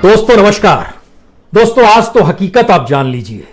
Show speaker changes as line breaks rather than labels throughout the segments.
दोस्तों नमस्कार। दोस्तों आज तो हकीकत आप जान लीजिए,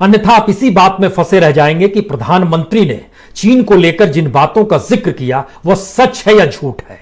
अन्यथा आप इसी बात में फंसे रह जाएंगे कि प्रधानमंत्री ने चीन को लेकर जिन बातों का जिक्र किया वह सच है या झूठ है।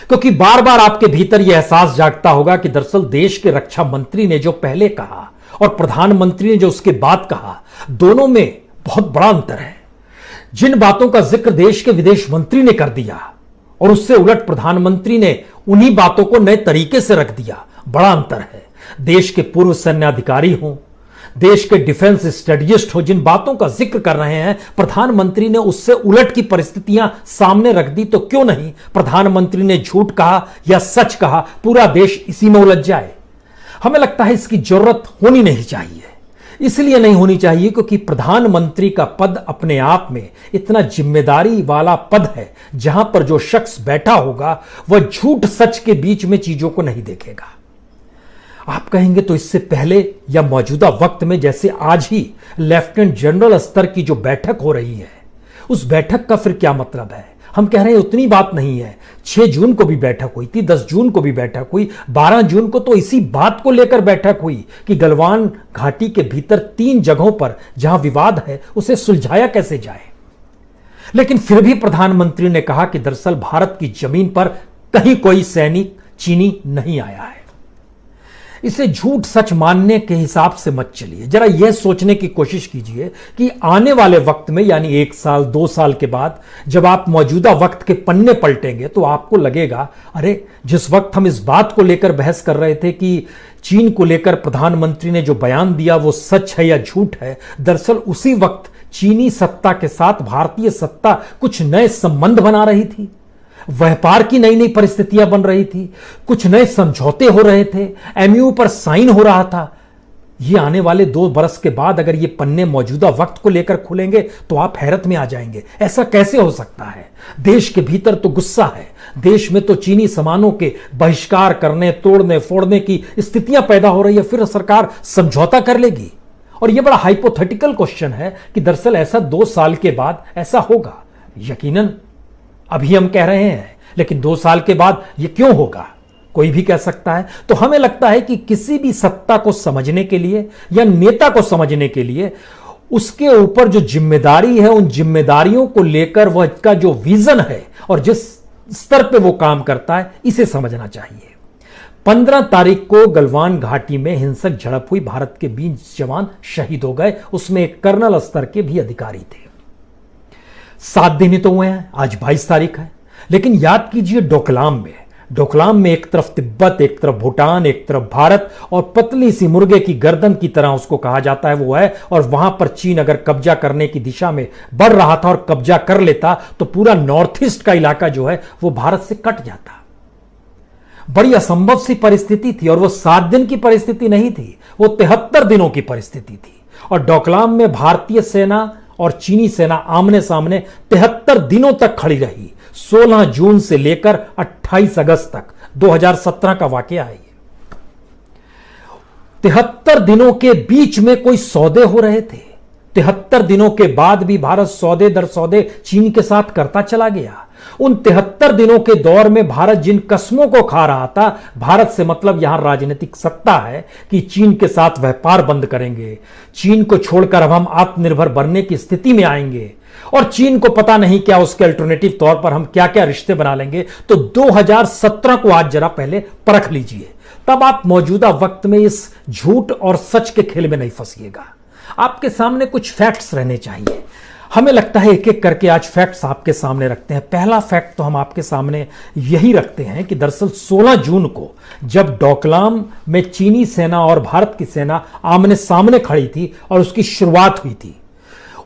क्योंकि बार बार आपके भीतर यह एहसास जागता होगा कि दरअसल देश के रक्षा मंत्री ने जो पहले कहा और प्रधानमंत्री ने जो उसके बाद कहा, दोनों में बहुत बड़ा अंतर है। जिन बातों का जिक्र देश के विदेश मंत्री ने कर दिया और उससे उलट प्रधानमंत्री ने उन्हीं बातों को नए तरीके से रख दिया, बड़ा अंतर है। देश के पूर्व सैन्य अधिकारी हों, देश के डिफेंस स्ट्रेटजिस्ट हो, जिन बातों का जिक्र कर रहे हैं प्रधानमंत्री ने उससे उलट की परिस्थितियां सामने रख दी, तो क्यों नहीं प्रधानमंत्री ने झूठ कहा या सच कहा, पूरा देश इसी में उलझ जाए। हमें लगता है इसकी जरूरत होनी नहीं चाहिए। इसलिए नहीं होनी चाहिए क्योंकि प्रधानमंत्री का पद अपने आप में इतना जिम्मेदारी वाला पद है, जहां पर जो शख्स बैठा होगा वह झूठ सच के बीच में चीजों को नहीं देखेगा। आप कहेंगे तो इससे पहले या मौजूदा वक्त में, जैसे आज ही लेफ्टिनेंट जनरल स्तर की जो बैठक हो रही है, उस बैठक का फिर क्या मतलब है? हम कह रहे हैं उतनी बात नहीं है। 6 जून को भी बैठक हुई थी, 10 जून को भी बैठक हुई, 12 जून को तो इसी बात को लेकर बैठक हुई कि गलवान घाटी के भीतर 3 जगहों पर जहां विवाद है उसे सुलझाया कैसे जाए। लेकिन फिर भी प्रधानमंत्री ने कहा कि दरअसल भारत की जमीन पर कहीं कोई सैनिक चीनी नहीं आया है। इसे झूठ सच मानने के हिसाब से मत चलिए। जरा यह सोचने की कोशिश कीजिए कि आने वाले वक्त में, यानी 1 साल 2 साल के बाद, जब आप मौजूदा वक्त के पन्ने पलटेंगे तो आपको लगेगा, अरे जिस वक्त हम इस बात को लेकर बहस कर रहे थे कि चीन को लेकर प्रधानमंत्री ने जो बयान दिया वो सच है या झूठ है, दरअसल उसी वक्त चीनी सत्ता के साथ भारतीय सत्ता कुछ नए संबंध बना रही थी, व्यापार की नई नई परिस्थितियां बन रही थी, कुछ नए समझौते हो रहे थे, एमयू पर साइन हो रहा था। ये आने वाले 2 बरस के बाद अगर ये पन्ने मौजूदा वक्त को लेकर खुलेंगे तो आप हैरत में आ जाएंगे, ऐसा कैसे हो सकता है। देश के भीतर तो गुस्सा है, देश में तो चीनी सामानों के बहिष्कार करने, तोड़ने फोड़ने की स्थितियां पैदा हो रही है, फिर सरकार समझौता कर लेगी। और यह बड़ा हाइपोथेटिकल क्वेश्चन है कि दरअसल ऐसा 2 साल के बाद ऐसा होगा। यकीनन अभी हम कह रहे हैं, लेकिन 2 साल के बाद यह क्यों होगा, कोई भी कह सकता है। तो हमें लगता है कि किसी भी सत्ता को समझने के लिए या नेता को समझने के लिए उसके ऊपर जो जिम्मेदारी है, उन जिम्मेदारियों को लेकर वह का जो विजन है और जिस स्तर पे वो काम करता है, इसे समझना चाहिए। 15 तारीख को गलवान घाटी में हिंसक झड़प हुई, भारत के 20 जवान शहीद हो गए, उसमें एक कर्नल स्तर के भी अधिकारी थे। 7 दिन ही तो हुए हैं, आज 22 तारीख है। लेकिन याद कीजिए डोकलाम में एक तरफ तिब्बत, एक तरफ भूटान, एक तरफ भारत, और पतली सी मुर्गे की गर्दन की तरह उसको कहा जाता है वो है। और वहां पर चीन अगर कब्जा करने की दिशा में बढ़ रहा था और कब्जा कर लेता तो पूरा नॉर्थ ईस्ट का इलाका जो है वो भारत से कट जाता। बड़ी असंभव सी परिस्थिति थी, और वो 7 दिन की परिस्थिति नहीं थी, वो 73 दिनों की परिस्थिति थी। और डोकलाम में भारतीय सेना और चीनी सेना आमने सामने 73 दिनों तक खड़ी रही। 16 जून से लेकर 28 अगस्त तक 2017 का वाकया है। 73 दिनों के बीच में कोई सौदे हो रहे थे। 73 दिनों के बाद भी भारत सौदे दर सौदे चीन के साथ करता चला गया। उन 73 दिनों के दौर में भारत जिन कस्मों को खा रहा था, भारत से मतलब यहां राजनीतिक सत्ता है कि चीन के साथ व्यापार बंद करेंगे, चीन को छोड़कर अब हम आत्मनिर्भर बनने की स्थिति में आएंगे, और चीन को पता नहीं क्या उसके अल्टरनेटिव तौर पर हम क्या क्या रिश्ते बना लेंगे। तो 2017 को आज जरा पहले परख लीजिए, तब आप मौजूदा वक्त में इस झूठ और सच के खेल में नहीं फंसिएगा। आपके सामने कुछ फैक्ट्स रहने चाहिए। हमें लगता है एक एक करके आज फैक्ट्स आपके सामने रखते हैं। पहला फैक्ट तो हम आपके सामने यही रखते हैं कि दरअसल 16 जून को जब डोकलाम में चीनी सेना और भारत की सेना आमने सामने खड़ी थी और उसकी शुरुआत हुई थी,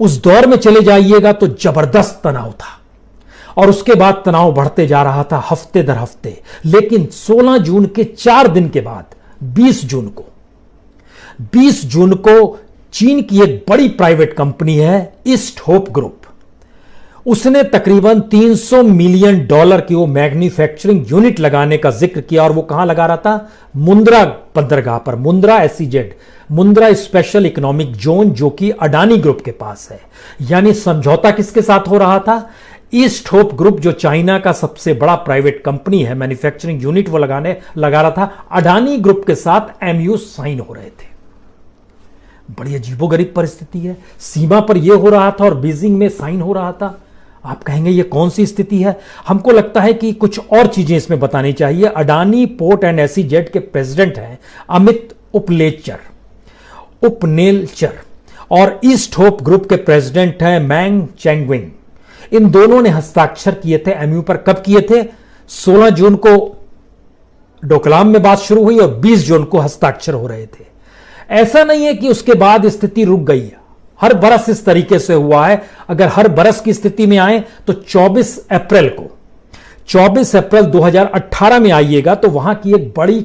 उस दौर में चले जाइएगा तो जबरदस्त तनाव था, और उसके बाद तनाव बढ़ते जा रहा था हफ्ते दर हफ्ते। लेकिन 16 जून के 4 दिन के बाद 20 जून को चीन की एक बड़ी प्राइवेट कंपनी है ईस्ट होप ग्रुप, उसने तकरीबन $300 मिलियन की वो मैन्युफैक्चरिंग यूनिट लगाने का जिक्र किया। और वो कहां लगा रहा था? मुंद्रा बंदरगाह पर, Mundra SEZ, Mundra special economic zone, जो कि अडानी ग्रुप के पास है। यानी समझौता किसके साथ हो रहा था? ईस्ट होप ग्रुप जो चाइना का सबसे बड़ा प्राइवेट कंपनी है, मैन्युफैक्चरिंग यूनिट वो लगा रहा था, अडानी ग्रुप के साथ एमयू साइन हो रहे थे। बड़ी अजीबोगरीब परिस्थिति है, सीमा पर यह हो रहा था और बीजिंग में साइन हो रहा था। आप कहेंगे ये कौन सी स्थिति है? हमको लगता है कि कुछ और चीजें इसमें बतानी चाहिए। अडानी पोर्ट एंड एसईजेड के प्रेसिडेंट हैं अमित उपनेलचर और ईस्ट होप ग्रुप के प्रेसिडेंट हैं मैंग चेंगविंग। इन दोनों ने हस्ताक्षर किए थे एमयू पर। कब किए थे? 16 जून को डोकलाम में बात शुरू हुई और 20 जून को हस्ताक्षर हो रहे थे। ऐसा नहीं है कि उसके बाद स्थिति रुक गई है, हर बरस इस तरीके से हुआ है। अगर हर बरस की स्थिति में आए तो 24 अप्रैल 2018 में आइएगा तो वहां की एक बड़ी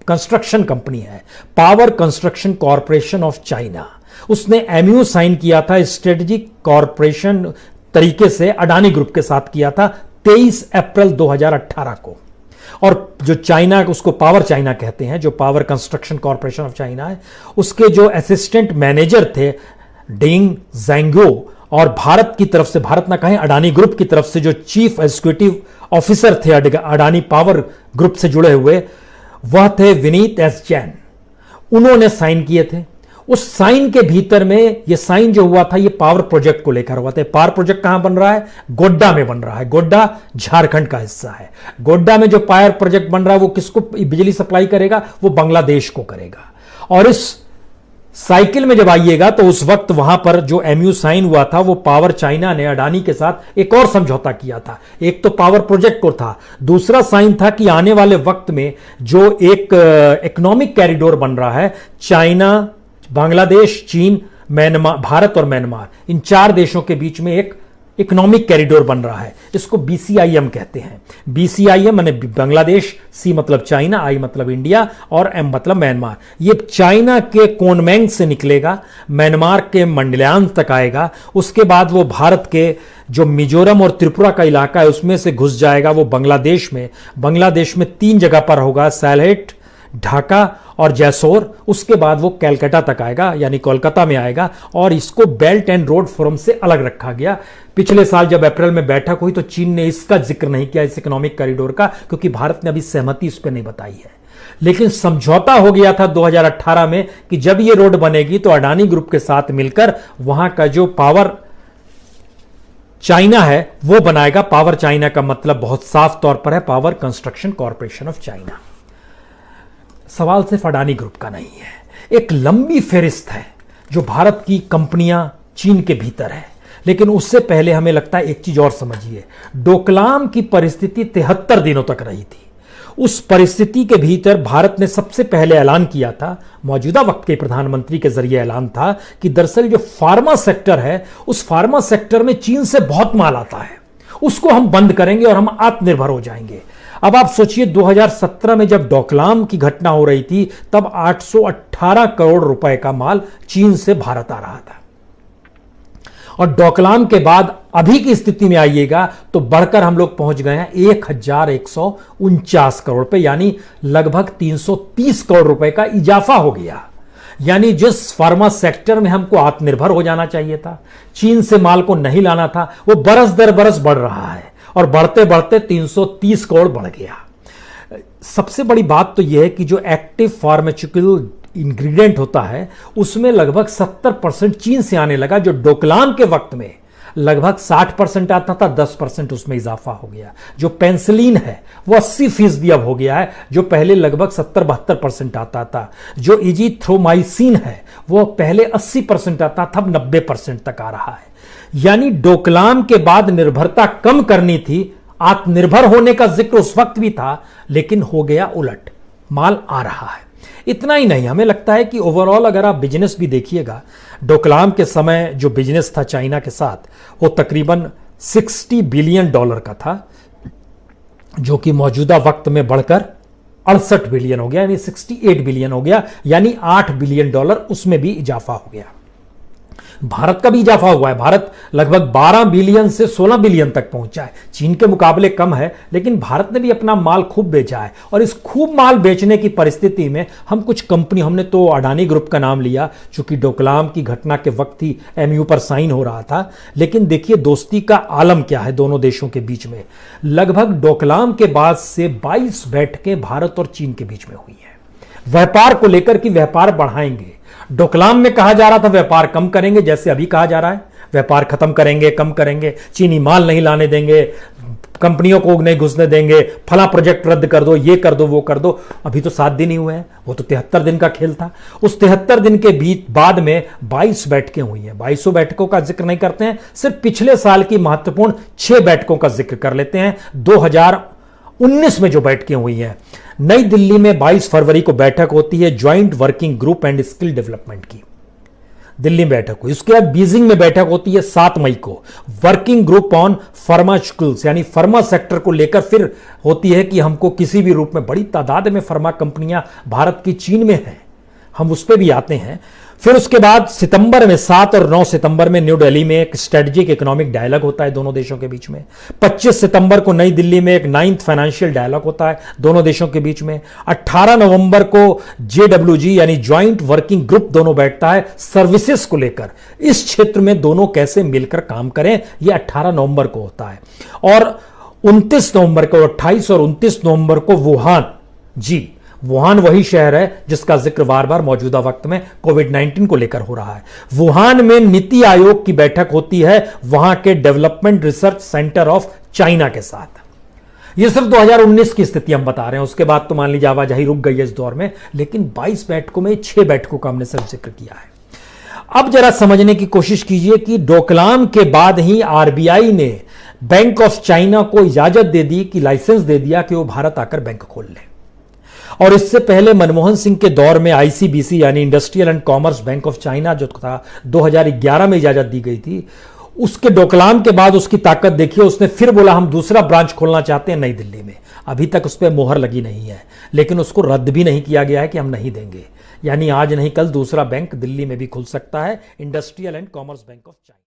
कंस्ट्रक्शन कंपनी है power construction corporation of China, उसने एमयू साइन किया था स्ट्रेटेजिक कॉरपोरेशन तरीके से अडानी ग्रुप के साथ किया था 23 अप्रैल 2018 को। और जो चाइना, उसको पावर चाइना कहते हैं, जो power construction corporation of China है, उसके जो असिस्टेंट मैनेजर थे डेंग ज़ैंगो और भारत की तरफ से, भारत ना कहें अडानी ग्रुप की तरफ से जो चीफ एग्जीक्यूटिव ऑफिसर थे अडानी पावर ग्रुप से जुड़े हुए, वह थे विनीत एस जैन। उन्होंने साइन किए थे। उस साइन के भीतर में, यह साइन जो हुआ था, यह पावर प्रोजेक्ट को लेकर हुआ था। पावर प्रोजेक्ट कहां बन रहा है? गोड्डा में बन रहा है। गोड्डा झारखंड का हिस्सा है। गोड्डा में जो पावर प्रोजेक्ट बन रहा है वो किसको बिजली सप्लाई करेगा? वो बांग्लादेश को करेगा। और इस साइकिल में जब आइएगा तो उस वक्त वहां पर जो एमयू साइन हुआ था वो पावर चाइना ने अडानी के साथ एक और समझौता किया था। एक तो पावर प्रोजेक्ट को था, दूसरा साइन था कि आने वाले वक्त में जो एक इकोनॉमिक कॉरिडोर बन रहा है, चाइना, बांग्लादेश, चीन, म्यांमार, भारत और म्यांमार, इन 4 देशों के बीच में एक इकोनॉमिक कॉरिडोर बन रहा है। इसको बीसीआईएम कहते हैं। बीसीआईएम माने बांग्लादेश, सी मतलब चाइना, आई मतलब इंडिया और एम मतलब म्यांमार। ये चाइना के कोनमेंग से निकलेगा, म्यांमार के मंडल्यान तक आएगा, उसके बाद वो भारत के जो मिजोरम और त्रिपुरा का इलाका है उसमें से घुस जाएगा वो बांग्लादेश में। बांग्लादेश में 3 जगह पर होगा, सैलहेट, ढाका और जैसोर। उसके बाद वो कलकत्ता तक आएगा, यानी कोलकाता में आएगा। और इसको बेल्ट एंड रोड फोरम से अलग रखा गया। पिछले साल जब अप्रैल में बैठक हुई तो चीन ने इसका जिक्र नहीं किया, इस इकोनॉमिक कॉरिडोर का, क्योंकि भारत ने अभी सहमति इस पर नहीं बताई है। लेकिन समझौता हो गया था 2018 में कि जब ये रोड बनेगी तो अडानी ग्रुप के साथ मिलकर वहां का जो पावर चाइना है वो बनाएगा। पावर चाइना का मतलब बहुत साफ तौर पर है power construction corporation of China. सवाल सिर्फ अडानी ग्रुप का नहीं है, एक लंबी फेरिस्त है जो भारत की कंपनियां चीन के भीतर है। लेकिन उससे पहले हमें लगता है एक चीज और समझिए, डोकलाम की परिस्थिति 73 दिनों तक रही थी। उस परिस्थिति के भीतर भारत ने सबसे पहले ऐलान किया था, मौजूदा वक्त के प्रधानमंत्री के जरिए ऐलान था कि दरअसल जो फार्मा सेक्टर है, उस फार्मा सेक्टर में चीन से बहुत माल आता है, उसको हम बंद करेंगे और हम आत्मनिर्भर हो जाएंगे। अब आप सोचिए 2017 में जब डोकलाम की घटना हो रही थी तब 818 करोड़ रुपए का माल चीन से भारत आ रहा था। और डोकलाम के बाद अभी की स्थिति में आइएगा तो बढ़कर हम लोग पहुंच गए हैं 1149 करोड़ पे, यानी लगभग 330 करोड़ रुपए का इजाफा हो गया। यानी जिस फार्मा सेक्टर में हमको आत्मनिर्भर हो जाना चाहिए था, चीन से माल को नहीं लाना था, वो बरस दर बरस बढ़ रहा है और बढ़ते बढ़ते 330 करोड़ बढ़ गया। सबसे बड़ी बात तो यह है कि जो एक्टिव फार्मास्यूटिकल इंग्रेडिएंट होता है उसमें लगभग 70% चीन से आने लगा, जो डोकलाम के वक्त में लगभग 60% आता था, 10% उसमें इजाफा हो गया। जो पेंसिलिन है वो 80% अब हो गया है, जो पहले लगभग 70-72% आता था। जो इजिथ्रोमाइसिन है वो पहले 80% आता था, अब 90% तक आ रहा है। यानी डोकलाम के बाद निर्भरता कम करनी थी, आत्मनिर्भर होने का जिक्र उस वक्त भी था, लेकिन हो गया उलट, माल आ रहा है। इतना ही नहीं, हमें लगता है कि ओवरऑल अगर आप बिजनेस भी देखिएगा, डोकलाम के समय जो बिजनेस था चाइना के साथ वो तकरीबन $60 बिलियन का था, जो कि मौजूदा वक्त में बढ़कर 68 बिलियन हो गया, यानी 68 बिलियन हो गया, यानी $8 बिलियन उसमें भी इजाफा हो गया। भारत का भी इजाफा हुआ है। भारत लगभग 12 बिलियन से 16 बिलियन तक पहुंचा है। चीन के मुकाबले कम है, लेकिन भारत ने भी अपना माल खूब बेचा है। और इस खूब माल बेचने की परिस्थिति में हम कुछ कंपनी, हमने तो अडानी ग्रुप का नाम लिया, चूंकि डोकलाम की घटना के वक्त ही एमयू पर साइन हो रहा था। लेकिन देखिए दोस्ती का आलम क्या है दोनों देशों के बीच में। लगभग डोकलाम के बाद से 22 बैठकें भारत और चीन के बीच में हुई है, व्यापार को लेकर कि व्यापार बढ़ाएंगे। डोकलाम में कहा जा रहा था व्यापार कम करेंगे, जैसे अभी कहा जा रहा है व्यापार खत्म करेंगे, कम करेंगे, चीनी माल नहीं लाने देंगे, कंपनियों को नहीं घुसने देंगे, फला प्रोजेक्ट रद्द कर दो, ये कर दो, वो कर दो। अभी तो 7 दिन ही हुए हैं, वो तो 73 दिन का खेल था। उस 73 दिन के बीच बाद में 22 बैठकें हुई हैं। 22 बैठकों का जिक्र नहीं करते हैं, सिर्फ पिछले साल की महत्वपूर्ण 6 बैठकों का जिक्र कर लेते हैं। 2019 में जो बैठकें हुई हैं, नई दिल्ली में 22 फरवरी को बैठक होती है joint working group and skill development की, दिल्ली में बैठक हुई। उसके बाद बीजिंग में बैठक होती है 7 मई को, वर्किंग ग्रुप ऑन फार्मास्यूटिकल्स, यानी फार्मा सेक्टर को लेकर फिर होती है कि हमको किसी भी रूप में, बड़ी तादाद में फार्मा कंपनियां भारत की चीन में हैं, हम उस पर भी आते हैं। फिर उसके बाद सितंबर में 7 और 9 सितंबर में न्यू दिल्ली में एक स्ट्रेटेजिक इकोनॉमिक डायलॉग होता है दोनों देशों के बीच में। 25 सितंबर को नई दिल्ली में एक 9th फाइनेंशियल डायलॉग होता है दोनों देशों के बीच में। 18 नवंबर को JWG यानी ज्वाइंट वर्किंग ग्रुप दोनों बैठता है सर्विसेज को लेकर, इस क्षेत्र में दोनों कैसे मिलकर काम करें, यह 18 नवंबर को होता है। और 29 नवंबर को, 28 और 29 नवंबर को वुहान वही शहर है जिसका जिक्र बार बार मौजूदा वक्त में कोविड-19 को लेकर हो रहा है। वुहान में नीति आयोग की बैठक होती है वहां के development research centre of China के साथ। यह सिर्फ 2019 की स्थिति हम बता रहे हैं, उसके बाद तो मान लीजिए आवाजाही रुक गई है इस दौर में, लेकिन 22 बैठकों में 6 बैठकों का हमने सिर्फ जिक्र किया है। अब जरा समझने की कोशिश कीजिए कि डोकलाम के बाद ही RBI ने बैंक ऑफ चाइना को इजाजत दे दी, कि लाइसेंस दे दिया कि वो भारत आकर बैंक खोल ले। और इससे पहले मनमोहन सिंह के दौर में ICBC यानी industrial and commerce bank of China जो था 2011 में इजाजत दी गई थी, उसके डोकलाम के बाद उसकी ताकत देखिए, उसने फिर बोला हम दूसरा ब्रांच खोलना चाहते हैं नई दिल्ली में। अभी तक उस पर मोहर लगी नहीं है, लेकिन उसको रद्द भी नहीं किया गया है कि हम नहीं देंगे। यानी आज नहीं कल दूसरा बैंक दिल्ली में भी खुल सकता है, industrial and commerce bank of China.